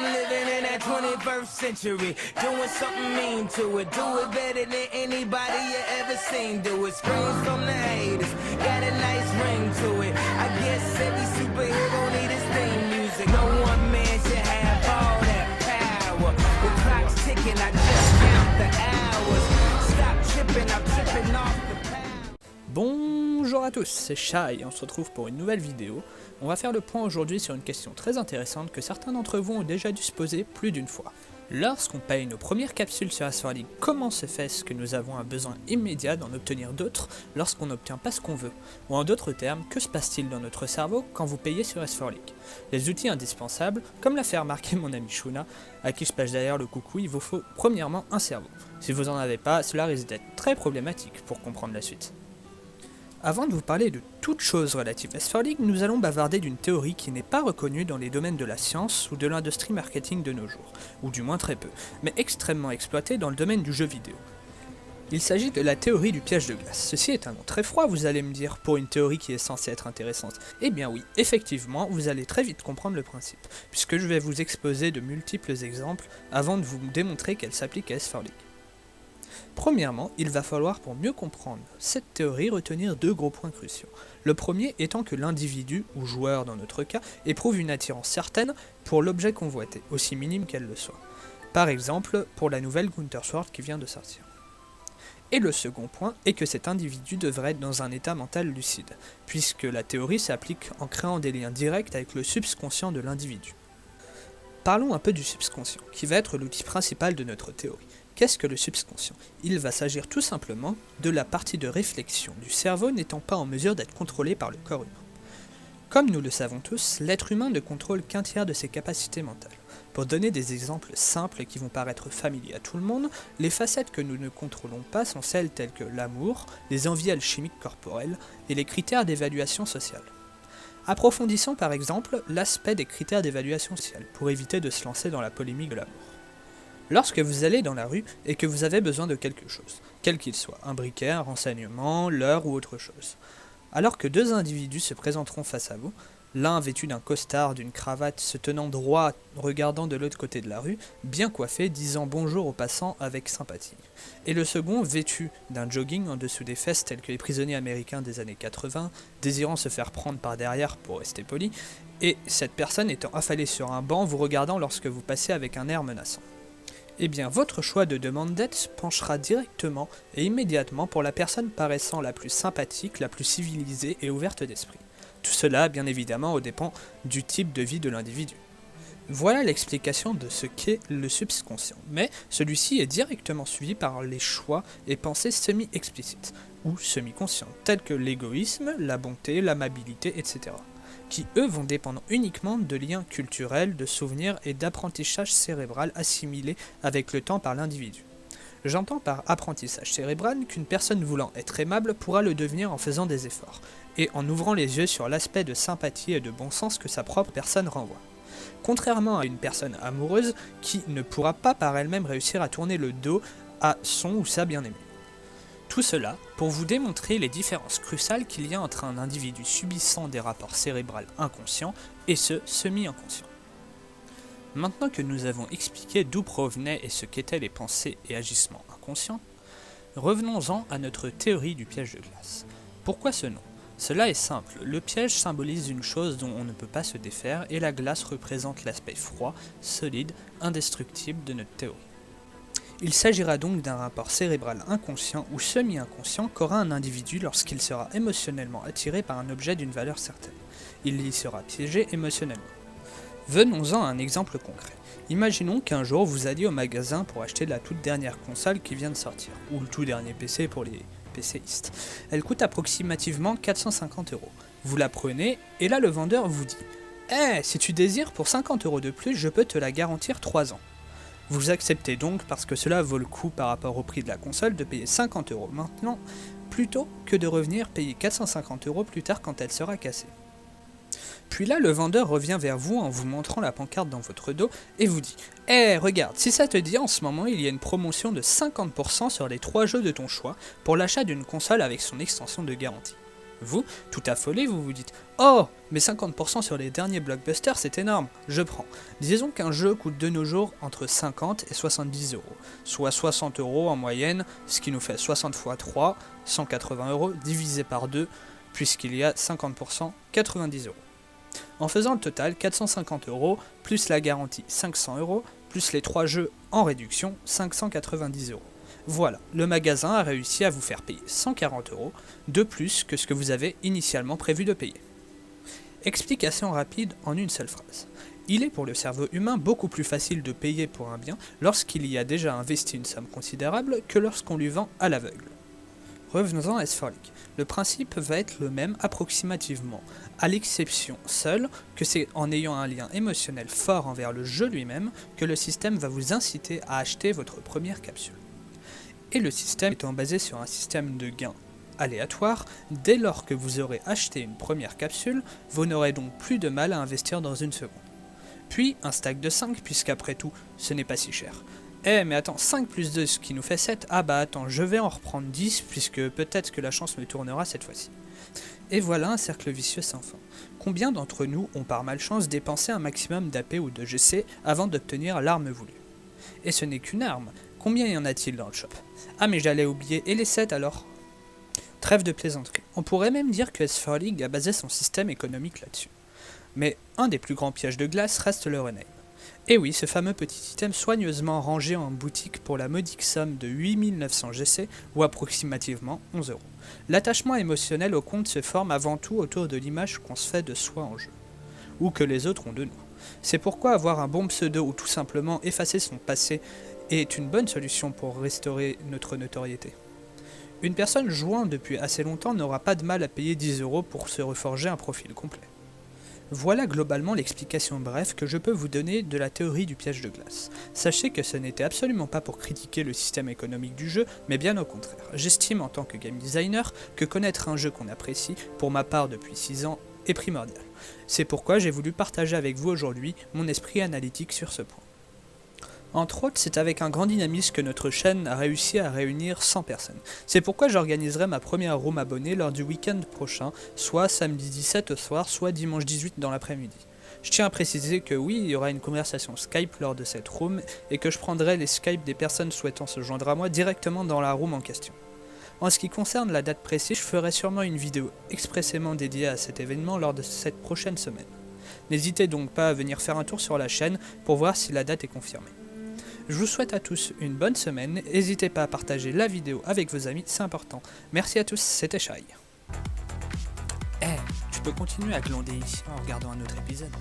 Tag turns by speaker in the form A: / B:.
A: I'm living in that 21st century, doing something mean to it. Do it better than anybody you ever seen. Do it. Screams from the haters, got a nice ring to it. I guess every superhero need his theme music. No one man should have all that power. The clock's ticking, I just count the hours. Stop tripping, I'm tripping off the power.
B: Bonjour à tous, c'est Shai et on se retrouve pour une nouvelle vidéo. On va faire le point aujourd'hui sur une question très intéressante que certains d'entre vous ont déjà dû se poser plus d'une fois. Lorsqu'on paye nos premières capsules sur S4 League, comment se fait-ce que nous avons un besoin immédiat d'en obtenir d'autres lorsqu'on n'obtient pas ce qu'on veut? Ou en d'autres termes, que se passe-t-il dans notre cerveau quand vous payez sur S4 League? Les outils indispensables, comme l'a fait remarquer mon ami Shuna, à qui je passe d'ailleurs le coucou, il vous faut premièrement un cerveau. Si vous n'en avez pas, cela risque d'être très problématique pour comprendre la suite. Avant de vous parler de toute chose relative à S4 League, nous allons bavarder d'une théorie qui n'est pas reconnue dans les domaines de la science ou de l'industrie marketing de nos jours, ou du moins très peu, mais extrêmement exploitée dans le domaine du jeu vidéo. Il s'agit de la théorie du piège de glace. Ceci est un nom très froid, vous allez me dire, pour une théorie qui est censée être intéressante. Eh bien oui, effectivement, vous allez très vite comprendre le principe, puisque je vais vous exposer de multiples exemples avant de vous démontrer qu'elle s'applique à S4 League. Premièrement, il va falloir, pour mieux comprendre cette théorie, retenir deux gros points cruciaux. Le premier étant que l'individu, ou joueur dans notre cas, éprouve une attirance certaine pour l'objet convoité, aussi minime qu'elle le soit. Par exemple, pour la nouvelle Counter-Strike qui vient de sortir. Et le second point est que cet individu devrait être dans un état mental lucide, puisque la théorie s'applique en créant des liens directs avec le subconscient de l'individu. Parlons un peu du subconscient, qui va être l'outil principal de notre théorie. Qu'est-ce que le subconscient? Il va s'agir tout simplement de la partie de réflexion du cerveau n'étant pas en mesure d'être contrôlée par le corps humain. Comme nous le savons tous, l'être humain ne contrôle qu'un tiers de ses capacités mentales. Pour donner des exemples simples qui vont paraître familiers à tout le monde, les facettes que nous ne contrôlons pas sont celles telles que l'amour, les envies alchimiques corporelles et les critères d'évaluation sociale. Approfondissons par exemple l'aspect des critères d'évaluation sociale pour éviter de se lancer dans la polémique de l'amour. Lorsque vous allez dans la rue et que vous avez besoin de quelque chose, quel qu'il soit, un briquet, un renseignement, l'heure ou autre chose, alors que deux individus se présenteront face à vous, l'un vêtu d'un costard, d'une cravate, se tenant droit, regardant de l'autre côté de la rue, bien coiffé, disant bonjour aux passants avec sympathie, et le second vêtu d'un jogging en dessous des fesses tel que les prisonniers américains des années 80, désirant se faire prendre par derrière pour rester poli, et cette personne étant affalée sur un banc vous regardant lorsque vous passez avec un air menaçant. Eh bien, votre choix de demande d'aide penchera directement et immédiatement pour la personne paraissant la plus sympathique, la plus civilisée et ouverte d'esprit. Tout cela, bien évidemment, aux dépens du type de vie de l'individu. Voilà l'explication de ce qu'est le subconscient, mais celui-ci est directement suivi par les choix et pensées semi-explicites, ou semi-conscients, tels que l'égoïsme, la bonté, l'amabilité, etc., qui eux vont dépendre uniquement de liens culturels, de souvenirs et d'apprentissage cérébral assimilés avec le temps par l'individu. J'entends par apprentissage cérébral qu'une personne voulant être aimable pourra le devenir en faisant des efforts, et en ouvrant les yeux sur l'aspect de sympathie et de bon sens que sa propre personne renvoie. Contrairement à une personne amoureuse qui ne pourra pas par elle-même réussir à tourner le dos à son ou sa bien-aimée. Tout cela pour vous démontrer les différences cruciales qu'il y a entre un individu subissant des rapports cérébraux inconscients et ceux semi-inconscients. Maintenant que nous avons expliqué d'où provenaient et ce qu'étaient les pensées et agissements inconscients, revenons-en à notre théorie du piège de glace. Pourquoi ce nom? Cela est simple, le piège symbolise une chose dont on ne peut pas se défaire et la glace représente l'aspect froid, solide, indestructible de notre théorie. Il s'agira donc d'un rapport cérébral inconscient ou semi-inconscient qu'aura un individu lorsqu'il sera émotionnellement attiré par un objet d'une valeur certaine. Il y sera piégé émotionnellement. Venons-en à un exemple concret. Imaginons qu'un jour vous alliez au magasin pour acheter la toute dernière console qui vient de sortir, ou le tout dernier PC pour les PCistes. Elle coûte approximativement 450 €. Vous la prenez, et là le vendeur vous dit « si tu désires pour 50 € de plus, je peux te la garantir 3 ans. » Vous acceptez donc, parce que cela vaut le coup par rapport au prix de la console, de payer 50 € maintenant, plutôt que de revenir payer 450 € plus tard quand elle sera cassée. Puis là, le vendeur revient vers vous en vous montrant la pancarte dans votre dos et vous dit « regarde, si ça te dit, en ce moment, il y a une promotion de 50% sur les 3 jeux de ton choix pour l'achat d'une console avec son extension de garantie. » Vous, tout affolé, vous vous dites « Oh, mais 50% sur les derniers blockbusters, c'est énorme, je prends ». Disons qu'un jeu coûte de nos jours entre 50 et 70 euros, soit 60 euros en moyenne, ce qui nous fait 60 x 3, 180 euros, divisé par 2, puisqu'il y a 50%, 90 euros. En faisant le total, 450 euros, plus la garantie 500 euros, plus les 3 jeux en réduction, 590 euros. Voilà, le magasin a réussi à vous faire payer 140 euros de plus que ce que vous avez initialement prévu de payer. Explication rapide en une seule phrase. Il est pour le cerveau humain beaucoup plus facile de payer pour un bien lorsqu'il y a déjà investi une somme considérable que lorsqu'on lui vend à l'aveugle. Revenons-en à S4 League. Le principe va être le même approximativement, à l'exception seule que c'est en ayant un lien émotionnel fort envers le jeu lui-même que le système va vous inciter à acheter votre première capsule. Et le système étant basé sur un système de gains aléatoire, dès lors que vous aurez acheté une première capsule, vous n'aurez donc plus de mal à investir dans une seconde. Puis un stack de 5, puisqu'après tout, ce n'est pas si cher. Eh mais attends, 5 plus 2, ce qui nous fait 7, ah bah attends, je vais en reprendre 10, puisque peut-être que la chance me tournera cette fois-ci. Et voilà un cercle vicieux sans fin. Combien d'entre nous ont par malchance dépensé un maximum d'AP ou de GC avant d'obtenir l'arme voulue? Et ce n'est qu'une arme. Combien y en a-t-il dans le shop? Ah mais j'allais oublier, et les 7 alors? Trêve de plaisanterie. On pourrait même dire que S4 League a basé son système économique là-dessus. Mais un des plus grands pièges de glace reste le rename. Et oui, ce fameux petit item soigneusement rangé en boutique pour la modique somme de 8900 GC ou approximativement 11 euros. L'attachement émotionnel au compte se forme avant tout autour de l'image qu'on se fait de soi en jeu, ou que les autres ont de nous. C'est pourquoi avoir un bon pseudo ou tout simplement effacer son passé est une bonne solution pour restaurer notre notoriété. Une personne jouant depuis assez longtemps n'aura pas de mal à payer 10 euros pour se reforger un profil complet. Voilà globalement l'explication brève que je peux vous donner de la théorie du piège de glace. Sachez que ce n'était absolument pas pour critiquer le système économique du jeu, mais bien au contraire. J'estime en tant que game designer que connaître un jeu qu'on apprécie, pour ma part depuis 6 ans, est primordial. C'est pourquoi j'ai voulu partager avec vous aujourd'hui mon esprit analytique sur ce point. Entre autres, c'est avec un grand dynamisme que notre chaîne a réussi à réunir 100 personnes. C'est pourquoi j'organiserai ma première room abonnée lors du week-end prochain, soit samedi 17 au soir, soit dimanche 18 dans l'après-midi. Je tiens à préciser que oui, il y aura une conversation Skype lors de cette room, et que je prendrai les Skype des personnes souhaitant se joindre à moi directement dans la room en question. En ce qui concerne la date précise, je ferai sûrement une vidéo expressément dédiée à cet événement lors de cette prochaine semaine. N'hésitez donc pas à venir faire un tour sur la chaîne pour voir si la date est confirmée. Je vous souhaite à tous une bonne semaine, n'hésitez pas à partager la vidéo avec vos amis, c'est important. Merci à tous, c'était Shai. Tu peux continuer à glander ici en regardant un autre épisode.